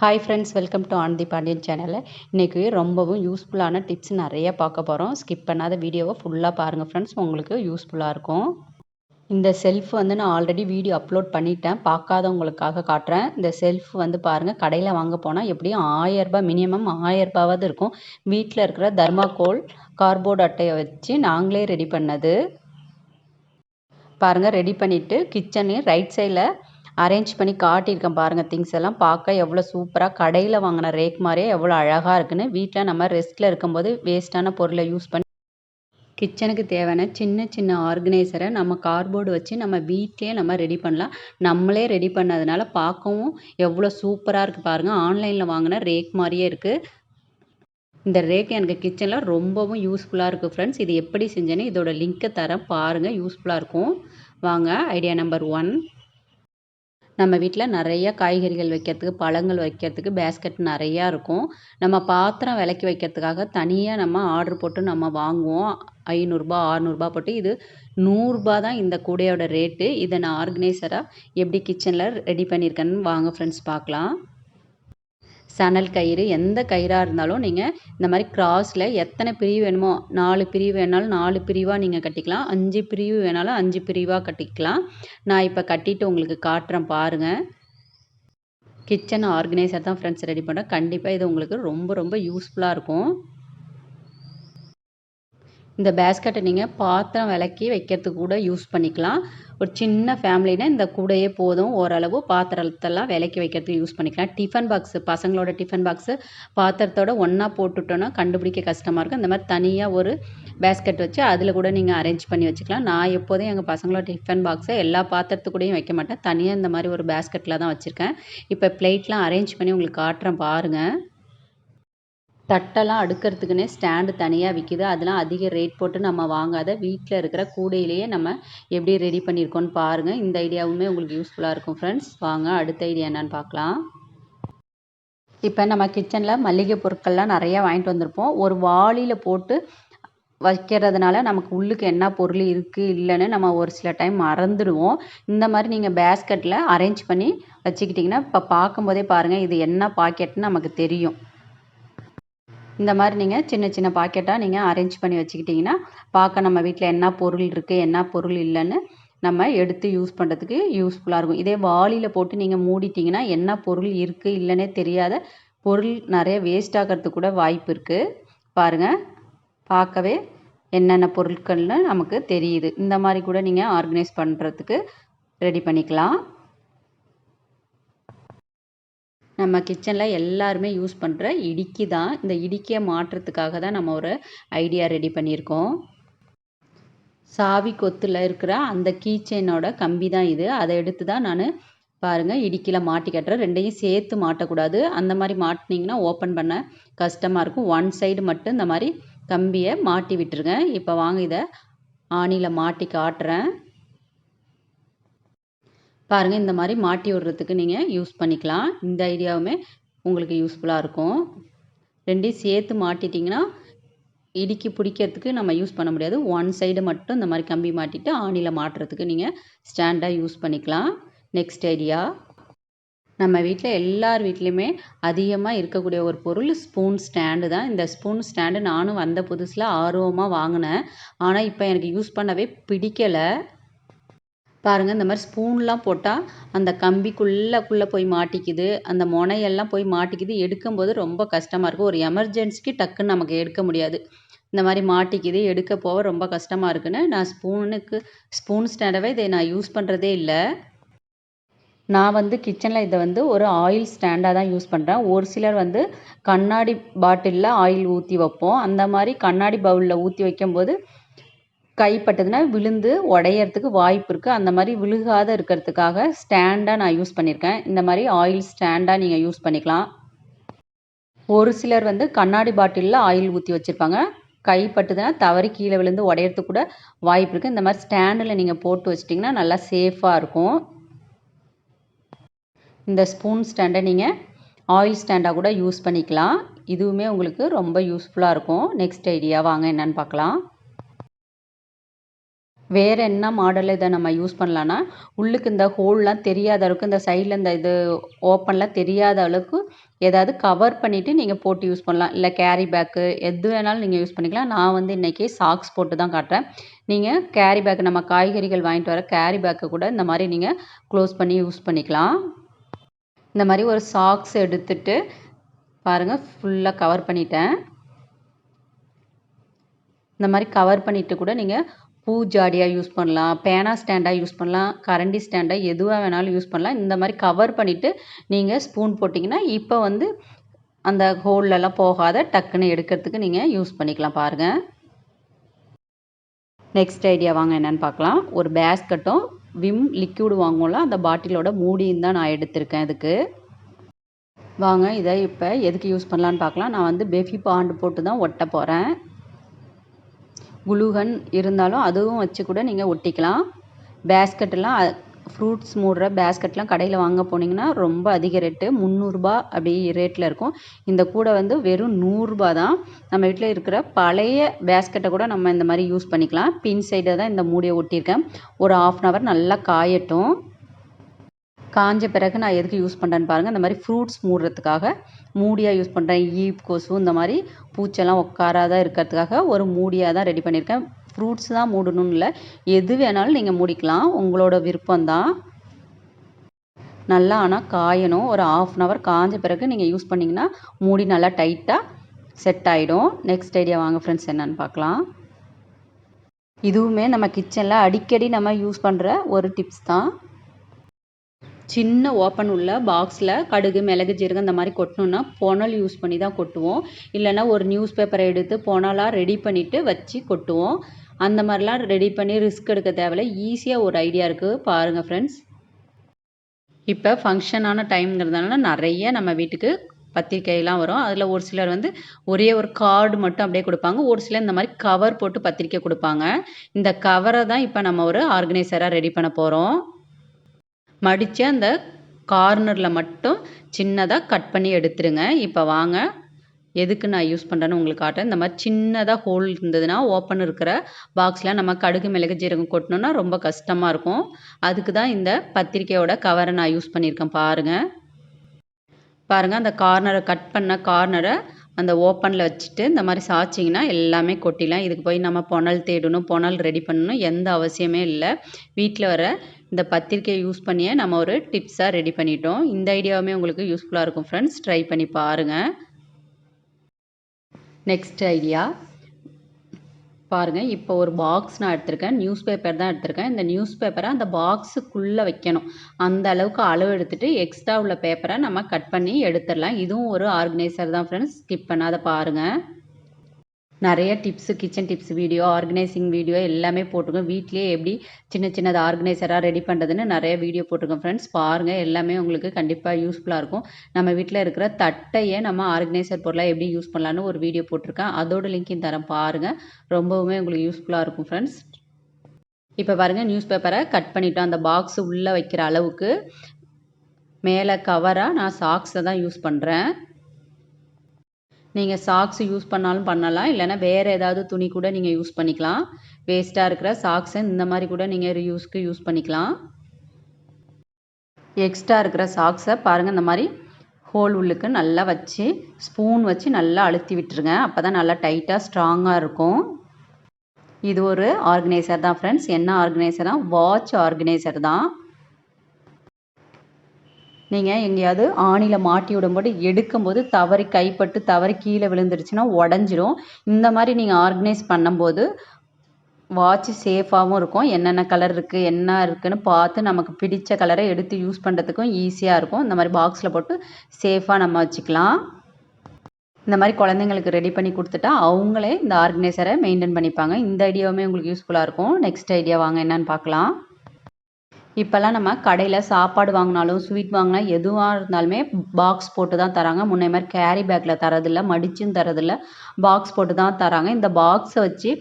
Hi friends, welcome to Anandhi Pandian channel. இன்றைக்கி ரொம்பவும் யூஸ்ஃபுல்லான டிப்ஸ் நிறைய பார்க்க போகிறோம். ஸ்கிப் பண்ணாத வீடியோவை ஃபுல்லாக பாருங்கள் ஃப்ரெண்ட்ஸ், உங்களுக்கு யூஸ்ஃபுல்லாக இருக்கும். இந்த செல்ஃப் வந்து நான் ஆல்ரெடி வீடியோ அப்லோட் பண்ணிட்டேன், பார்க்காதவங்களுக்காக காட்டுறேன். இந்த செல்ஃப் வந்து பாருங்கள், கடையில் வாங்க போனால் எப்படியும் ₹1000 மினிமம் ₹1000 இருக்கும். வீட்டில் இருக்கிற தர்மாக்கோல் கார்ட்போர்ட் அட்டையை வச்சு நாங்களே ரெடி பண்ணது. பாருங்கள், ரெடி பண்ணிவிட்டு கிச்சனு ரைட் சைடில் அரேஞ்ச் பண்ணி காட்டியிருக்கேன். பாருங்கள், திங்ஸ் எல்லாம் பார்க்க எவ்வளோ சூப்பராக கடையில் வாங்கின ரேக் மாதிரியே எவ்வளோ அழகாக இருக்குன்னு. வீட்டில் நம்ம ரெஸ்ட்டில் இருக்கும்போது வேஸ்ட்டான பொருளை யூஸ் பண்ணி கிச்சனுக்கு தேவையான சின்ன சின்ன ஆர்கனைசரை நம்ம கார்ட்போர்டு வச்சு நம்ம வீட்லேயே நம்ம ரெடி பண்ணலாம். நம்மளே ரெடி பண்ணதுனால பார்க்கவும் எவ்வளோ சூப்பராக இருக்குது பாருங்கள். ஆன்லைனில் வாங்கின ரேக் மாதிரியே இருக்குது. இந்த ரேக் எனக்கு கிச்சனில் ரொம்பவும் யூஸ்ஃபுல்லாக இருக்குது ஃப்ரெண்ட்ஸ். இது எப்படி செஞ்சேன்னு இதோட லிங்க்கை தரேன் பாருங்கள், யூஸ்ஃபுல்லாக இருக்கும். வாங்க, ஐடியா நம்பர் 1. நம்ம வீட்டில் நிறைய காய்கறிகள் வைக்கிறதுக்கு, பழங்கள் வைக்கிறதுக்கு பேஸ்கெட் நிறையா இருக்கும். நம்ம பாத்திரம் விலக்கி வைக்கிறதுக்காக தனியாக நம்ம ஆர்டர் போட்டு நம்ம வாங்குவோம். ₹500 ₹600 போட்டு. இது ₹100 தான் இந்த கூடையோட ரேட்டு. இதை நான் ஆர்கனைசராக எப்படி கிச்சனில் ரெடி பண்ணியிருக்கேன்னு வாங்க ஃப்ரெண்ட்ஸ் பார்க்கலாம். சணல் கயிறு, எந்த கயிறாக இருந்தாலும் நீங்கள் இந்த மாதிரி கிராஸில் எத்தனை பிரிவு வேணுமோ, 4 பிரிவு வேணாலும் 4 பிரிவாக நீங்கள் கட்டிக்கலாம். 5 பிரிவு வேணாலும் 5 பிரிவாக கட்டிக்கலாம். நான் இப்போ கட்டிட்டு உங்களுக்கு காட்டுறேன் பாருங்கள். கிச்சன் ஆர்கனைசர் தான் ஃப்ரெண்ட்ஸ் ரெடி பண்ணுறேன். கண்டிப்பாக இது உங்களுக்கு ரொம்ப ரொம்ப யூஸ்ஃபுல்லாக இருக்கும். இந்த பேஸ்கெட்டை நீங்கள் பாத்திரம் விலக்கி வைக்கிறதுக்கு கூட யூஸ் பண்ணிக்கலாம். ஒரு சின்ன ஃபேமிலினா இந்த கூடையே போதும். ஓரளவு பாத்திரத்தெல்லாம் விலக்கி வைக்கிறதுக்கு யூஸ் பண்ணிக்கலாம். டிஃபன் பாக்ஸு, பசங்களோட டிஃபன் பாக்ஸு பாத்திரத்தோட ஒன்றா போட்டுட்டோன்னா கண்டுபிடிக்க கஷ்டமாக இருக்கும். இந்த மாதிரி தனியாக ஒரு பேஸ்கெட் வச்சு அதில் கூட நீங்கள் அரேஞ்ச் பண்ணி வச்சுக்கலாம். நான் எப்போதும் எங்கள் பசங்களோட டிஃபன் பாக்ஸை எல்லா பாத்திரத்துக்கூடையும் வைக்க மாட்டேன். தனியாக இந்த மாதிரி ஒரு பேஸ்கெட்டில் தான் வச்சுருக்கேன். இப்போ பிளேட்லாம் அரேஞ்ச் பண்ணி உங்களுக்கு காட்டுறேன் பாருங்கள். தட்டெல்லாம் அடுக்கிறதுக்குன்னே ஸ்டாண்டு தனியாக விற்கிது. அதெல்லாம் அதிக ரேட் போட்டு நம்ம வாங்காத, வீட்டில் இருக்கிற கூடையிலேயே நம்ம எப்படி ரெடி பண்ணியிருக்கோன்னு பாருங்கள். இந்த ஐடியாவுமே உங்களுக்கு யூஸ்ஃபுல்லாக இருக்கும் ஃப்ரெண்ட்ஸ். வாங்க, அடுத்த ஐடியா என்னன்னு பார்க்கலாம். இப்போ நம்ம கிச்சனில் மளிகை பொருட்கள்லாம் நிறையா வாங்கிட்டு வந்திருப்போம். ஒரு வாளியில் போட்டு வைக்கிறதுனால நமக்கு உள்ளுக்கு என்ன பொருள் இருக்குது இல்லைன்னு நம்ம ஒரு சில டைம் மறந்துடுவோம். இந்த மாதிரி நீங்கள் பேஸ்கெட்டில் அரேஞ்ச் பண்ணி வச்சுக்கிட்டிங்கன்னா இப்போ பார்க்கும்போதே பாருங்கள், இது என்ன பாக்கெட்னு நமக்கு தெரியும். இந்த மாதிரி நீங்கள் சின்ன சின்ன பாக்கெட்டாக நீங்கள் அரேஞ்ச் பண்ணி வச்சுக்கிட்டிங்கன்னா பார்க்க நம்ம வீட்டில் என்ன பொருள் இருக்குது, என்ன பொருள் இல்லைன்னு நம்ம எடுத்து யூஸ் பண்ணுறதுக்கு யூஸ்ஃபுல்லாக இருக்கும். இதே வாளியில் போட்டு நீங்கள் மூடிட்டிங்கன்னா என்ன பொருள் இருக்குது இல்லைன்னே தெரியாத பொருள் நிறைய வேஸ்ட் ஆகிறதுக்கு கூட வாய்ப்பு இருக்குது. பாருங்கள், பார்க்கவே என்னென்ன பொருட்கள்னு நமக்கு தெரியுது. இந்த மாதிரி கூட நீங்கள் ஆர்கனைஸ் பண்ணுறதுக்கு ரெடி பண்ணிக்கலாம். நம்ம கிச்சனில் எல்லாருமே யூஸ் பண்ணுற இடிக்கி தான். இந்த இடிக்கியை மாற்றுறதுக்காக தான் நம்ம ஒரு ஐடியா ரெடி பண்ணியிருக்கோம். சாவி கொத்தில் இருக்கிற அந்த கீ செயினோட கம்பி தான் இது. அதை எடுத்து தான் நான் பாருங்கள் இடிக்கியில் மாட்டி கட்டுறேன். ரெண்டையும் சேர்த்து மாட்டக்கூடாது. அந்த மாதிரி மாட்டினீங்கன்னா ஓப்பன் பண்ண கஷ்டமாக இருக்கும். ஒன் சைடு மட்டும் இந்த மாதிரி கம்பியை மாட்டி விட்டுருங்க. இப்போ வாங்க, இதை ஆணியில் மாட்டி காட்டுறேன் பாருங்கள். இந்த மாதிரி மாட்டி விடுறதுக்கு நீங்கள் யூஸ் பண்ணிக்கலாம். இந்த ஐடியாவுமே உங்களுக்கு யூஸ்ஃபுல்லாக இருக்கும். ரெண்டையும் சேர்த்து மாட்டிட்டிங்கன்னா இடிக்கி பிடிக்கிறதுக்கு நம்ம யூஸ் பண்ண முடியாது. ஒன் சைடு மட்டும் இந்த மாதிரி கம்பி மாட்டிட்டு ஆணியில் மாட்டுறதுக்கு நீங்கள் ஸ்டாண்டாக யூஸ் பண்ணிக்கலாம். நெக்ஸ்ட் ஐடியா, நம்ம வீட்டில் எல்லார் வீட்லேயுமே அதிகமாக இருக்கக்கூடிய ஒரு பொருள் ஸ்பூன் ஸ்டாண்டு தான். இந்த ஸ்பூன் ஸ்டாண்டு நானும் வந்த புதுசில் ஆர்வமாக வாங்கினேன். ஆனால் இப்போ எனக்கு யூஸ் பண்ணவே பிடிக்கலை. பாருங்கள், இந்த மாதிரி ஸ்பூன்லாம் போட்டால் அந்த கம்பிக்குள்ளே போய் மாட்டிக்குது. அந்த முனையெல்லாம் போய் மாட்டிக்குது. எடுக்கும்போது ரொம்ப கஷ்டமாக இருக்குது. ஒரு எமர்ஜென்சிக்கு டக்குன்னு நமக்கு எடுக்க முடியாது. இந்த மாதிரி மாட்டிக்குது, எடுக்க போக ரொம்ப கஷ்டமாக இருக்குன்னு நான் ஸ்பூன் ஸ்டாண்டவே இதை நான் யூஸ் பண்ணுறதே இல்லை. நான் வந்து கிச்சனில் இதை வந்து ஒரு ஆயில் ஸ்டாண்டாக தான் யூஸ் பண்ணுறேன். ஒரு சிலர் வந்து கண்ணாடி பாட்டிலில் ஆயில் ஊற்றி வைப்போம். அந்த மாதிரி கண்ணாடி பவுலில் ஊற்றி வைக்கும்போது கைப்பட்டதுன்னா விழுந்து உடையறதுக்கு வாய்ப்பு இருக்குது. அந்த மாதிரி விழுகாத இருக்கிறதுக்காக ஸ்டாண்டாக நான் யூஸ் பண்ணியிருக்கேன். இந்த மாதிரி ஆயில் ஸ்டாண்டாக நீங்கள் யூஸ் பண்ணிக்கலாம். ஒரு சிலர் வந்து கண்ணாடி பாட்டிலில் ஆயில் ஊற்றி வச்சுருப்பாங்க. கைப்பட்டுதுன்னா தவறி கீழே விழுந்து உடையறதுக்கு கூட வாய்ப்பு இருக்குது. இந்த மாதிரி ஸ்டாண்டில் நீங்கள் போட்டு வச்சிட்டிங்கன்னா நல்லா சேஃபாக இருக்கும். இந்த ஸ்பூன் ஸ்டாண்டை நீங்கள் ஆயில் ஸ்டாண்டாக கூட யூஸ் பண்ணிக்கலாம். இதுவுமே உங்களுக்கு ரொம்ப யூஸ்ஃபுல்லாக இருக்கும். நெக்ஸ்ட் ஐடியா வாங்க என்னென்னு பார்க்கலாம். வேறு என்ன மாடலில் இதை நம்ம யூஸ் பண்ணலான்னா, உள்ளுக்கு இந்த ஹோல்லாம் தெரியாத அளவுக்கு, இந்த சைடில் இந்த இது ஓப்பன்லாம் தெரியாத அளவுக்கு ஏதாவது கவர் பண்ணிவிட்டு நீங்கள் போட்டு யூஸ் பண்ணலாம். இல்லை கேரி பேக்கு எது வேணாலும் நீங்கள் யூஸ் பண்ணிக்கலாம். நான் வந்து இன்றைக்கி சாக்ஸ் போட்டு தான் காட்டுறேன். நீங்கள் கேரி பேக் நம்ம காய்கறிகள் வாங்கிட்டு வர கேரி பேக்கை கூட இந்த மாதிரி நீங்கள் க்ளோஸ் பண்ணி யூஸ் பண்ணிக்கலாம். இந்த மாதிரி ஒரு சாக்ஸ் எடுத்துட்டு பாருங்கள் ஃபுல்லாக கவர் பண்ணிட்டேன். இந்த மாதிரி கவர் பண்ணிவிட்டு கூட நீங்கள் பூ ஜாடியாக யூஸ் பண்ணலாம், பேனா ஸ்டாண்டாக யூஸ் பண்ணலாம், கரண்டி ஸ்டாண்டாக எதுவாக வேணாலும் யூஸ் பண்ணலாம். இந்த மாதிரி கவர் பண்ணிவிட்டு நீங்கள் ஸ்பூன் போட்டிங்கன்னா இப்போ வந்து அந்த ஹோல்லலாம் போகாத டக்குன்னு எடுக்கிறதுக்கு நீங்கள் யூஸ் பண்ணிக்கலாம் பாருங்கள். நெக்ஸ்ட் ஐடியா வாங்க என்னென்னு பார்க்கலாம். ஒரு பேஸ்கட்டும் விம் லிக்யூடு வாங்குவோம்ல அந்த பாட்டிலோட மூடியும் தான் நான் எடுத்திருக்கேன் இதுக்கு. வாங்க இதை இப்போ எதுக்கு யூஸ் பண்ணலான்னு பார்க்கலாம். நான் வந்து பெஃபி பாண்டு போட்டு தான் ஒட்ட போகிறேன். குளூகன் இருந்தாலும் அதுவும் வச்சு கூட நீங்கள் ஒட்டிக்கலாம். பேஸ்கெட்டெல்லாம் ஃப்ரூட்ஸ் மூடுற பேஸ்கெட்லாம் கடையில் வாங்க போனீங்கன்னா ரொம்ப அதிக ரேட்டு, 300 ரூபா அப்படி ரேட்டில் இருக்கும். இந்த கூடை வந்து வெறும் 100 ரூபா தான். நம்ம வீட்டில் இருக்கிற பழைய பேஸ்கெட்டை கூட நம்ம இந்த மாதிரி யூஸ் பண்ணிக்கலாம். பின் சைடை தான் இந்த மூடியை ஒட்டியிருக்கேன். ஒரு 1/2 hour நல்லா காயட்டும். காஞ்ச பிறகு நான் எதுக்கு யூஸ் பண்ணுறேன்னு பாருங்கள். இந்த மாதிரி ஃப்ரூட்ஸ் மூடுறதுக்காக மூடியாக யூஸ் பண்ணுறேன். கொசு இந்த மாதிரி பூச்செல்லாம் உட்காராத இருக்கிறதுக்காக ஒரு மூடியாக தான் ரெடி பண்ணியிருக்கேன். ஃப்ரூட்ஸ் தான் மூடணும்னு இல்லை, எது வேணாலும் நீங்கள் மூடிக்கலாம், உங்களோட விருப்பம்தான். நல்லா ஆனால் காயணும். ஒரு 1/2 hour காஞ்ச பிறகு நீங்கள் யூஸ் பண்ணிங்கன்னா மூடி நல்லா டைட்டாக செட் ஆகிடும். நெக்ஸ்ட் ஐடியா வாங்க ஃப்ரெண்ட்ஸ் என்னென்னு பார்க்கலாம். இதுவுமே நம்ம கிச்சனில் அடிக்கடி நம்ம யூஸ் பண்ணுற ஒரு டிப்ஸ் தான். சின்ன ஓப்பன் உள்ள பாக்ஸில் கடுகு, மிளகு, ஜீரகம் இந்த மாதிரி கொட்டணுன்னா புனல் யூஸ் பண்ணி தான் கொட்டுவோம். இல்லைன்னா ஒரு நியூஸ் பேப்பரை எடுத்து புனலாக ரெடி பண்ணிவிட்டு வச்சு கொட்டுவோம். அந்த மாதிரிலாம் ரெடி பண்ணி ரிஸ்க் எடுக்க தேவையில்ல. ஈஸியாக ஒரு ஐடியா இருக்குது பாருங்கள் ஃப்ரெண்ட்ஸ். இப்போ ஃபங்க்ஷனான டைம்ங்கிறதுனால நிறைய நம்ம வீட்டுக்கு பத்திரிக்கைலாம் வரும். அதில் ஒரு சிலர் வந்து ஒரே ஒரு கார்டு மட்டும் அப்படியே கொடுப்பாங்க. ஒரு சிலர் இந்த மாதிரி கவர் போட்டு பத்திரிக்கை கொடுப்பாங்க. இந்த கவரை தான் இப்போ நம்ம ஒரு ஆர்கனைசராக ரெடி பண்ண போகிறோம். மடித்து அந்த கார்னரில் மட்டும் சின்னதாக கட் பண்ணி எடுத்துருங்க. இப்போ வாங்க எதுக்கு நான் யூஸ் பண்ணுறேன்னு உங்களுக்கு காட்டுறேன். இந்த மாதிரி சின்னதாக ஹோல் இருந்ததுன்னா ஓப்பன் இருக்கிற பாக்ஸில் நம்ம கடுகு, மிளகு, ஜீரகம் கொட்டணுன்னா ரொம்ப கஷ்டமாக இருக்கும். அதுக்கு தான் இந்த பத்திரிக்கையோட கவரை நான் யூஸ் பண்ணியிருக்கேன் பாருங்கள். அந்த கார்னரை கட் பண்ண கார்னரை அந்த ஓப்பனில் வச்சுட்டு இந்த மாதிரி சாய்ச்சிங்கன்னா எல்லாமே கொட்டிடலாம். இதுக்கு போய் நம்ம புனல் தேடணும், புனல் ரெடி பண்ணணும் எந்த அவசியமே இல்லை. வீட்டில் வர இந்த பத்திரிக்கையை யூஸ் பண்ணியே நம்ம ஒரு டிப்ஸாக ரெடி பண்ணிட்டோம். இந்த ஐடியாவுமே உங்களுக்கு யூஸ்ஃபுல்லாக இருக்கும் ஃப்ரெண்ட்ஸ். ட்ரை பண்ணி பாருங்கள். நெக்ஸ்ட் ஐடியா பாருங்கள். இப்போ ஒரு பாக்ஸ் நான் எடுத்திருக்கேன். நியூஸ் பேப்பர் தான் எடுத்திருக்கேன். இந்த நியூஸ் பேப்பரை அந்த பாக்ஸுக்குள்ளே வைக்கணும். அந்த அளவுக்கு அளவு எடுத்துகிட்டு எக்ஸ்ட்ரா உள்ள பேப்பரை நம்ம கட் பண்ணி எடுத்துடலாம். இதுவும் ஒரு ஆர்கனைசர் தான் ஃப்ரெண்ட்ஸ். ஸ்கிப் பண்ணாத பாருங்கள். நிறைய tips, kitchen tips video, organising video எல்லாமே போட்டிருக்கோம். வீட்லேயே எப்படி சின்ன சின்னது ஆர்கனைசராக ரெடி பண்ணுறதுன்னு நிறைய வீடியோ போட்டிருக்கோம் ஃப்ரெண்ட்ஸ். பாருங்கள், எல்லாமே உங்களுக்கு கண்டிப்பாக யூஸ்ஃபுல்லாக இருக்கும். நம்ம வீட்டில் இருக்கிற தட்டையே நம்ம ஆர்கனைசர் பொருளாக எப்படி யூஸ் பண்ணலான்னு ஒரு வீடியோ போட்டிருக்கேன். அதோட லிங்க்கையும் தரேன் பாருங்கள். ரொம்பவுமே உங்களுக்கு யூஸ்ஃபுல்லாக இருக்கும் ஃப்ரெண்ட்ஸ். இப்போ பாருங்கள், நியூஸ் பேப்பரை கட் பண்ணிவிட்டோம். அந்த பாக்ஸு உள்ளே வைக்கிற அளவுக்கு மேலே கவராக நான் சாக்ஸை தான் யூஸ் பண்ணுறேன். நீங்கள் சாக்ஸ் யூஸ் பண்ணாலும் பண்ணலாம், இல்லைன்னா வேறு ஏதாவது துணி கூட நீங்கள் யூஸ் பண்ணிக்கலாம். வேஸ்ட்டாக இருக்கிற சாக்ஸை இந்த மாதிரி கூட நீங்கள் ரீயூஸ்க்கு யூஸ் பண்ணிக்கலாம். எக்ஸ்ட்ரா இருக்கிற சாக்ஸை பாருங்கள், இந்த மாதிரி ஹோல் உள்ளுக்கு நல்லா வச்சு ஸ்பூன் வச்சு நல்லா அழுத்தி விட்டுருங்க. அப்போ தான் நல்லா டைட்டாக ஸ்ட்ராங்காக இருக்கும். இது ஒரு ஆர்கனைசர் தான் ஃப்ரெண்ட்ஸ். என்ன ஆர்கனைசர்னால் வாட்ச் ஆர்கனைசர் தான். நீங்கள் எங்கேயாவது ஆணியில் மாட்டி விடும்போது எடுக்கும்போது தவறி கைப்பட்டு தவறி கீழே விழுந்துருச்சுன்னா உடஞ்சிரும். இந்த மாதிரி நீங்கள் ஆர்கனைஸ் பண்ணும்போது வாட்ச் சேஃபாகவும் இருக்கும். என்னென்ன கலர் இருக்குது என்ன இருக்குதுன்னு பார்த்து நமக்கு பிடித்த கலரை எடுத்து யூஸ் பண்ணுறதுக்கும் ஈஸியாக இருக்கும். இந்த மாதிரி பாக்ஸில் போட்டு சேஃபாக நம்ம வச்சுக்கலாம். இந்த மாதிரி குழந்தைங்களுக்கு ரெடி பண்ணி கொடுத்துட்டா அவங்களே இந்த ஆர்கனைசரை மெயின்டைன் பண்ணிப்பாங்க. இந்த ஐடியாவுமே உங்களுக்கு யூஸ்ஃபுல்லாக இருக்கும். நெக்ஸ்ட் ஐடியா வாங்க என்னன்னு பார்க்கலாம். இப்போல்லாம் நம்ம கடையில் சாப்பாடு வாங்கினாலும் ஸ்வீட் வாங்கினா எதுவாக இருந்தாலுமே பாக்ஸ் போட்டு தான் தராங்க. முன்னே மாதிரி கேரி பேக்கில் தரதில்லை, மடிச்சும் தரதில்லை, பாக்ஸ் போட்டு தான் தராங்க. இந்த பாக்ஸை வச்சு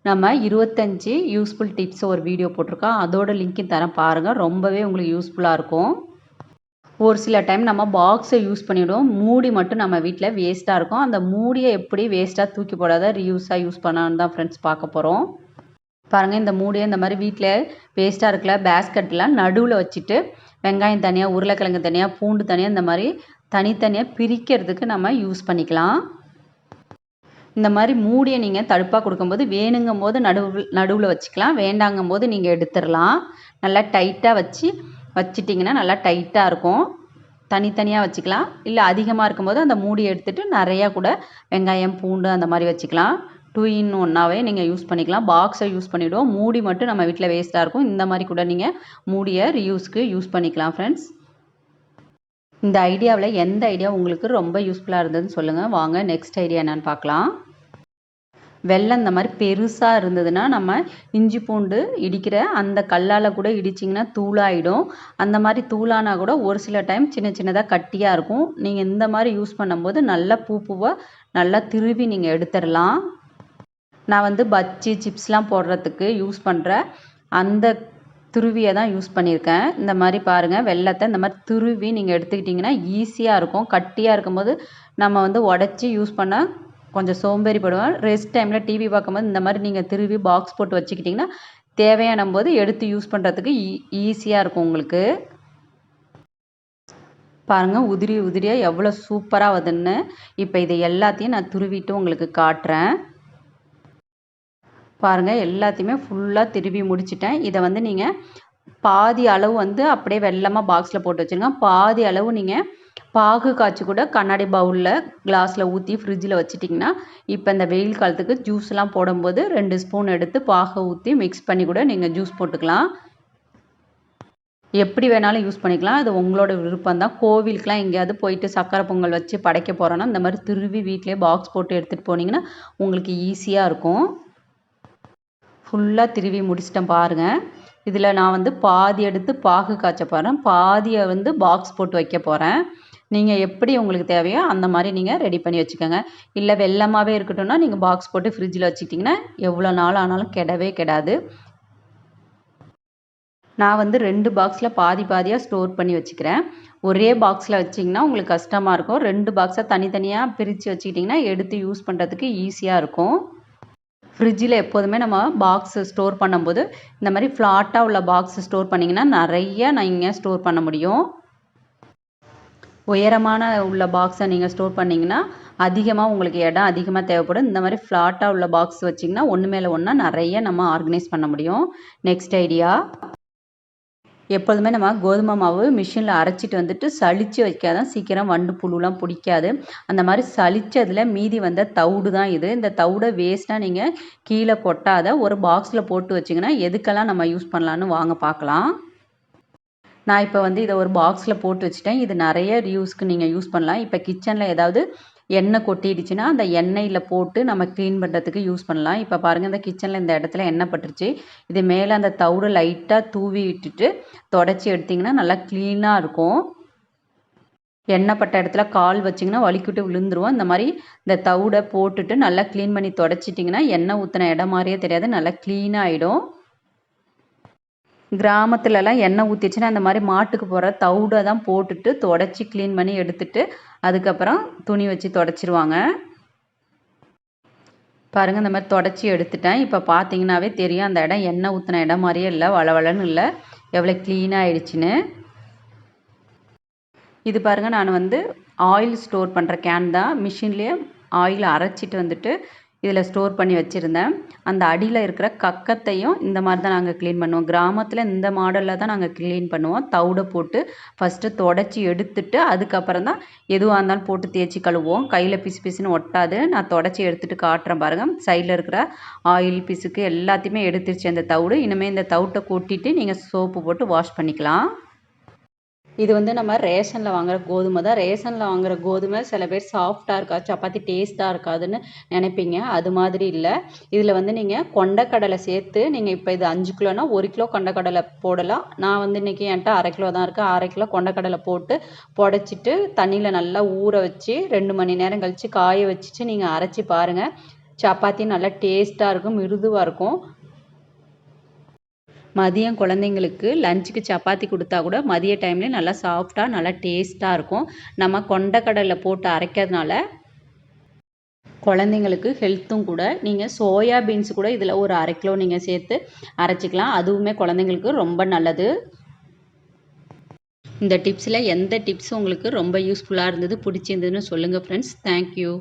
நம்ம 25 யூஸ்ஃபுல் டிப்ஸ் ஒரு வீடியோ போட்டிருக்கோம். அதோட லிங்க்கையும் தரேன் பாருங்கள். ரொம்பவே உங்களுக்கு யூஸ்ஃபுல்லாக இருக்கும். ஒரு சில டைம் நம்ம பாக்ஸை யூஸ் பண்ணிவிடுவோம், மூடி மட்டும் நம்ம வீட்டில் வேஸ்ட்டாக இருக்கும். அந்த மூடியை எப்படி வேஸ்ட்டாக தூக்கி போடாத ரீயூஸாக யூஸ் பண்ணான்னு தான் ஃப்ரெண்ட்ஸ் பார்க்க போகிறோம். பாருங்கள், இந்த மூடியை இந்த மாதிரி வீட்டில் வேஸ்ட்டாக இருக்கல பேஸ்கெட்டில் நடுவில் வச்சுட்டு வெங்காயம் தனியாக, உருளைக்கிழங்கு தனியாக, பூண்டு தனியாக இந்த மாதிரி தனித்தனியாக பிரிக்கிறதுக்கு நம்ம யூஸ் பண்ணிக்கலாம். இந்த மாதிரி மூடியை நீங்கள் தடுப்பாக கொடுக்கும்போது வேணுங்கும் போது நடுவில் வச்சுக்கலாம், வேண்டாங்கும் போது நீங்கள் எடுத்துடலாம். நல்லா டைட்டாக வச்சிட்டிங்கன்னா நல்லா டைட்டாக இருக்கும். தனித்தனியாக வச்சுக்கலாம். இல்லை அதிகமாக இருக்கும்போது அந்த மூடியை எடுத்துகிட்டு நிறையா கூட வெங்காயம் பூண்டு அந்த மாதிரி வச்சுக்கலாம். 2 in 1ஆகவே நீங்கள் யூஸ் பண்ணிக்கலாம். பாக்ஸை யூஸ் பண்ணிவிடுவோம், மூடி மட்டும் நம்ம வீட்டில் வேஸ்ட்டாக இருக்கும். இந்த மாதிரி கூட நீங்கள் மூடியை ரீயூஸ்க்கு யூஸ் பண்ணிக்கலாம் ஃப்ரெண்ட்ஸ். இந்த ஐடியாவில் எந்த ஐடியா உங்களுக்கு ரொம்ப யூஸ்ஃபுல்லாக இருந்ததுன்னு சொல்லுங்கள். வாங்க நெக்ஸ்ட் ஐடியா என்னென்னு பார்க்கலாம். வெள்ளம் இந்த மாதிரி பெருசாக இருந்ததுன்னா நம்ம இஞ்சி பூண்டு இடிக்கிற அந்த கல்லால் கூட இடிச்சிங்கன்னா தூளாகிடும். அந்த மாதிரி தூளானா கூட ஒரு சில டைம் சின்ன சின்னதாக கட்டியாக இருக்கும். நீங்கள் இந்த மாதிரி யூஸ் பண்ணும்போது நல்லா பூவாக நல்லா திருவி நீங்கள் எடுத்துடலாம். நான் வந்து பஜ்ஜி சிப்ஸ்லாம் போடுறதுக்கு யூஸ் பண்ணுற அந்த துருவியை தான் யூஸ் பண்ணியிருக்கேன். இந்த மாதிரி பாருங்கள், வெள்ளத்தை இந்த மாதிரி துருவி நீங்கள் எடுத்துக்கிட்டிங்கன்னா ஈஸியாக இருக்கும். கட்டியாக இருக்கும்போது நம்ம வந்து உடச்சி யூஸ் பண்ண கொஞ்சம் சோம்பேறிப்படுவோம். ரெஸ்ட் டைமில் டிவி பார்க்கும்போது இந்த மாதிரி நீங்கள் திருவி பாக்ஸ் போட்டு வச்சுக்கிட்டிங்கன்னா தேவையான போது எடுத்து யூஸ் பண்ணுறதுக்கு ஈஸியாக இருக்கும் உங்களுக்கு. பாருங்கள் உதிரியாக எவ்வளோ சூப்பராக வருதுன்னு. இப்போ இதை எல்லாத்தையும் நான் துருவிட்டு உங்களுக்கு காட்டுறேன். பாருங்கள் எல்லாத்தையுமே ஃபுல்லாக திருவி முடிச்சிட்டேன். இதை வந்து நீங்கள் பாதி அளவு வந்து அப்படியே வெள்ளமாக பாக்ஸில் போட்டு வச்சுருங்க. பாதி அளவு நீங்கள் பாகு காய்ச்சி கூட கண்ணாடி பவுலில் கிளாஸில் ஊற்றி ஃப்ரிட்ஜில் வச்சிட்டிங்கன்னா இப்போ இந்த வெயில் காலத்துக்கு ஜூஸ்லாம் போடும்போது 2 ஸ்பூன் எடுத்து பாகை ஊற்றி மிக்ஸ் பண்ணி கூட நீங்கள் ஜூஸ் போட்டுக்கலாம். எப்படி வேணாலும் யூஸ் பண்ணிக்கலாம், அது உங்களோட விருப்பம் தான். கோவிலுக்கெலாம் எங்கேயாவது போயிட்டு சக்கரை பொங்கல் வச்சு படைக்க போகிறோன்னா இந்த மாதிரி திருவி வீட்டிலே பாக்ஸ் போட்டு எடுத்துகிட்டு போனீங்கன்னா உங்களுக்கு ஈஸியாக இருக்கும். ஃபுல்லாக திருவி முடிச்சிட்டேன் பாருங்கள். இதில் நான் வந்து பாதி எடுத்து பாகு காய்ச்ச போகிறேன், பாதியை வந்து பாக்ஸ் போட்டு வைக்க போகிறேன். நீங்கள் எப்படி உங்களுக்கு தேவையோ அந்த மாதிரி நீங்கள் ரெடி பண்ணி வச்சுக்கோங்க. இல்லை வெள்ளமாகவே இருக்கட்டும்னா நீங்கள் பாக்ஸ் போட்டு ஃப்ரிட்ஜில் வச்சுக்கிட்டிங்கன்னா எவ்வளோ நாள் ஆனாலும் கெடவே கெடாது. நான் வந்து 2 பாக்ஸில் பாதியாக ஸ்டோர் பண்ணி வச்சுக்கிறேன். ஒரே பாக்ஸில் வச்சிங்கன்னா உங்களுக்கு கஷ்டமாக இருக்கும். 2 பாக்ஸை தனித்தனியாக பிரித்து வச்சுக்கிட்டிங்கன்னா எடுத்து யூஸ் பண்ணுறதுக்கு ஈஸியாக இருக்கும். ஃப்ரிட்ஜில் எப்போதுமே நம்ம பாக்ஸ் ஸ்டோர் பண்ணும்போது இந்த மாதிரி ஃப்ளாட்டாக உள்ள பாக்ஸ் ஸ்டோர் பண்ணிங்கன்னா நிறைய நீங்கள் ஸ்டோர் பண்ண முடியும். உயரமான உள்ள பாக்ஸை நீங்கள் ஸ்டோர் பண்ணிங்கன்னா அதிகமாக உங்களுக்கு இடம் அதிகமாக தேவைப்படும். இந்த மாதிரி ஃப்ளாட்டாக உள்ள பாக்ஸ் வச்சிங்கன்னா ஒன்று மேலே ஒன்றா நிறைய நம்ம ஆர்கனைஸ் பண்ண முடியும். நெக்ஸ்ட் ஐடியா, எப்போதுமே நம்ம கோதுமை மாவு மிஷினில் அரைச்சிட்டு வந்துட்டு சளிச்சு வைக்காதான் சீக்கிரம் வண்டு புழுலாம் பிடிக்காது. அந்த மாதிரி சளிச்சதில் மீதி வந்த தவிடு தான் இது. இந்த தவிடை வேஸ்ட்டாக நீங்கள் கீழே கொட்டாத ஒரு பாக்ஸில் போட்டு வச்சிங்கன்னா எதுக்கெல்லாம் நம்ம யூஸ் பண்ணலான்னு வாங்க பார்க்கலாம். நான் இப்போ வந்து இதை ஒரு பாக்ஸில் போட்டு வச்சுட்டேன். இது நிறைய ரியூஸ்க்கு நீங்கள் யூஸ் பண்ணலாம். இப்போ கிச்சனில் ஏதாவது எண்ணெய் கொட்டிடுச்சுன்னா அந்த எண்ணெயில் போட்டு நம்ம க்ளீன் பண்ணுறதுக்கு யூஸ் பண்ணலாம். இப்போ பாருங்கள், இந்த கிச்சனில் இந்த இடத்துல எண்ணெய் பட்டுருச்சு. இது மேலே அந்த தவிடு லைட்டாக தூவி விட்டுட்டு தொடச்சி எடுத்திங்கன்னா நல்லா க்ளீனாக இருக்கும். எண்ணெய் பட்ட இடத்துல கால் வச்சிங்கன்னா வலிக்கிட்டு விழுந்துருவோம். இந்த மாதிரி இந்த தவிடை போட்டுட்டு நல்லா க்ளீன் பண்ணி தொடச்சிட்டிங்கன்னா எண்ணெய் ஊற்றின இடம் மாதிரியே தெரியாது, நல்லா க்ளீனாக ஆகிடும். கிராமத்துலலாம் எண்ணெய் ஊற்றிச்சுன்னா அந்த மாதிரி மாட்டுக்கு போகிற தவிடை தான் போட்டுட்டு தொடச்சி க்ளீன் பண்ணி எடுத்துட்டு அதுக்கப்புறம் துணி வச்சு தொடச்சிருவாங்க. பாருங்கள், இந்த மாதிரி தொடச்சி எடுத்துட்டேன். இப்போ பார்த்தீங்கன்னாவே தெரியும் அந்த இடம் எண்ணெய் ஊற்றின இடம் மாதிரியே இல்லை, வளவளன்னு இல்லை, எவ்வளோ க்ளீனாக ஆயிடுச்சுன்னு. இது பாருங்கள், நான் வந்து ஆயில் ஸ்டோர் பண்ணுற கேன் தான். மிஷின்லேயே ஆயில் அரைச்சிட்டு வந்துட்டு இதில் ஸ்டோர் பண்ணி வச்சுருந்தேன். அந்த அடியில் இருக்கிற கக்கத்தையும் இந்த மாதிரி தான் நாங்கள் க்ளீன் பண்ணுவோம். கிராமத்தில் இந்த மாடலில் தான் நாங்கள் க்ளீன் பண்ணுவோம். தவிடை போட்டு ஃபஸ்ட்டு தொடச்சி எடுத்துட்டு அதுக்கப்புறம் தான் எதுவாக இருந்தாலும் போட்டு தேய்ச்சி கழுவுவோம். கையில் பிசு பிசுன்னு ஒட்டாது. நான் தொடச்சி எடுத்துகிட்டு காட்டுறேன் பாருங்கள். சைடில் இருக்கிற ஆயில் பிசுக்கு எல்லாத்தையுமே எடுத்துருச்சு அந்த தவிடு. இனிமேல் இந்த தவிட்டை கொட்டிட்டு நீங்கள் சோப்பு போட்டு வாஷ் பண்ணிக்கலாம். இது வந்து நம்ம ரேஷனில் வாங்குகிற கோதுமை தான். ரேஷனில் வாங்குகிற கோதுமை சில பேர் சாஃப்டாக இருக்கா, சப்பாத்தி டேஸ்ட்டாக இருக்காதுன்னு நினைப்பீங்க. அது மாதிரி இல்லை. இதில் வந்து நீங்கள் கொண்டக்கடலை சேர்த்து நீங்கள் இப்போ இது 5 கிலோனா 1 கிலோ கொண்டக்கடலை போடலாம். நான் வந்து இன்றைக்கி என்கிட்ட 1/2 கிலோ தான் இருக்குது. 1/2 கிலோ கொண்டக்கடலை போட்டு புடைச்சிட்டு தண்ணியில் நல்லா ஊற வச்சு 2 மணி நேரம் கழித்து காய வச்சுட்டு நீங்கள் அரைச்சி பாருங்கள். சப்பாத்தி நல்லா டேஸ்ட்டாக இருக்கும், மிருதுவாக இருக்கும். மதியம் குழந்தைங்களுக்கு லஞ்சுக்கு சப்பாத்தி கொடுத்தா கூட மதிய டைம்லேயே நல்லா சாஃப்டாக நல்லா டேஸ்ட்டாக இருக்கும். நம்ம கொண்டக்கடலை போட்டு அரைக்கிறதுனால குழந்தைங்களுக்கு ஹெல்த்தும் கூட. நீங்கள் சோயா பீன்ஸ் கூட இதில் ஒரு 1/2 கிலோ நீங்கள் சேர்த்து அரைச்சிக்கலாம். அதுவுமே குழந்தைங்களுக்கு ரொம்ப நல்லது. இந்த டிப்ஸில் எந்த டிப்ஸ் உங்களுக்கு ரொம்ப யூஸ்ஃபுல்லாக இருந்தது பிடிச்சிருந்ததுன்னு சொல்லுங்கள் ஃப்ரெண்ட்ஸ். தேங்க்யூ.